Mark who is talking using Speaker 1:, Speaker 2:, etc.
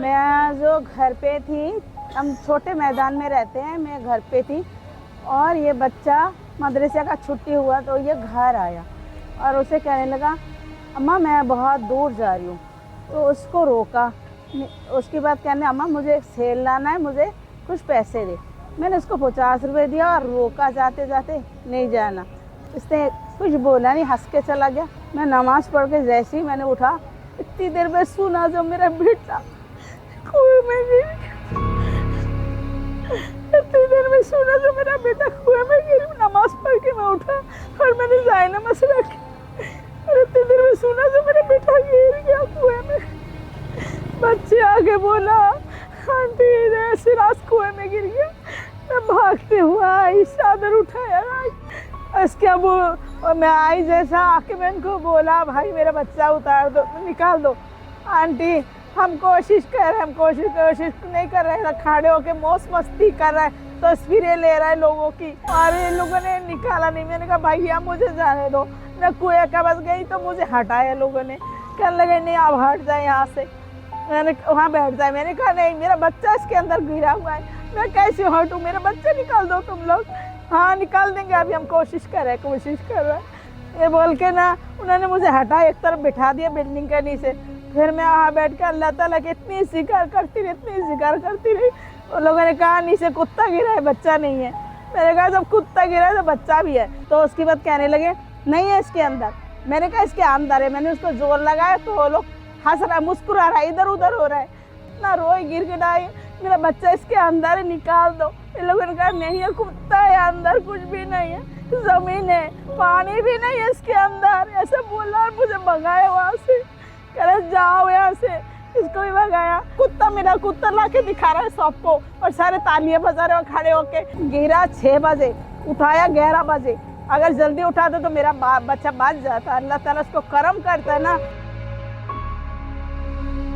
Speaker 1: मैं जो घर पे थी, हम छोटे मैदान में रहते हैं, मैं घर पे थी और ये बच्चा मदरसे का छुट्टी हुआ तो ये घर आया और उसे कहने लगा अम्मा मैं बहुत दूर जा रही हूँ। तो उसको रोका। उसके बाद कहने अम्मा मुझे एक सेल लाना है, मुझे कुछ पैसे दे। मैंने उसको 50 रुपये दिया और रोका जाते जाते नहीं जाना। इसने कुछ बोला नहीं, हंस के चला गया। मैं नमाज पढ़ के जैसे ही मैंने उठा, इतनी देर में सुना जो मेरा बेटा कुएं में गिर गया। इतनी देर में सुना जो मेरा बेटा कुएं में गिर। नमाज पढ़ के मैं उठा और मैंने जायनमाज़ रखी और इतनी देर में सुना जो मेरा बेटा गिर गया कुएं में। बच्चे आगे बोला आंटी ऐसे रात कुएं में गिर गया। मैं भागते हुआ आई, चादर उठाया इसके। अब मैं आई जैसा आके मैं इनको बोला भाई मेरा बच्चा उतार दो, निकाल दो। आंटी हम कोशिश कर रहे हैं, हम कोशिश नहीं कर रहे, खड़े होके मौज मस्ती कर रहे हैं, तस्वीरें ले रहे हैं लोगों की और इन लोगों ने निकाला नहीं। मैंने कहा भैया मुझे जाने दो। मैं कुएं के पास गई तो मुझे हटाया लोगों ने, कहने लगे नहीं आप हट जाए यहाँ से। मैंने वहाँ बैठ जाए। मैंने कहा नहीं मेरा बच्चा इसके अंदर गिरा हुआ है, मैं कैसे हटूँ, मेरा बच्चा निकाल दो तुम लोग। हाँ निकाल देंगे, अभी हम कोशिश कर रहे हैं ये बोल के ना उन्होंने मुझे हटा एक तरफ बिठा दिया बिल्डिंग के नीचे। फिर मैं वहाँ बैठ कर अल्लाह ताला की इतनी जिक्र करती रही। उन लोगों ने कहा नीचे कुत्ता गिरा है, बच्चा नहीं है। मैंने कहा जब कुत्ता गिरा है तो बच्चा भी है। तो उसके बाद कहने लगे नहीं है इसके अंदर। मैंने कहा इसके अंदर है। मैंने उसको जोर लगाया तो वो लोग हंस रहा है, मुस्कुरा रहा है, इधर उधर हो रहा है। इतना रोई गिर गिराई, मेरा बच्चा इसके अंदर है, निकाल दो। इन लोगों ने कहा नहीं है, कुत्ता है अंदर, कुछ भी नहीं है, जमीन है, पानी भी नहीं है इसके अंदर। ऐसा बोला और मुझे भगाया वहाँ से। कह रहे जाओ यहाँ से। इसको भी भगाया। कुत्ता मेरा कुत्ता ला के दिखा रहा है सबको और सारे तालियां बजा रहे हो खड़े होके। गिरा 6 बजे, उठाया 11 बजे। अगर जल्दी उठाते तो मेरा बच्चा बच जाता। अल्लाह ताला उसको करम करता है ना।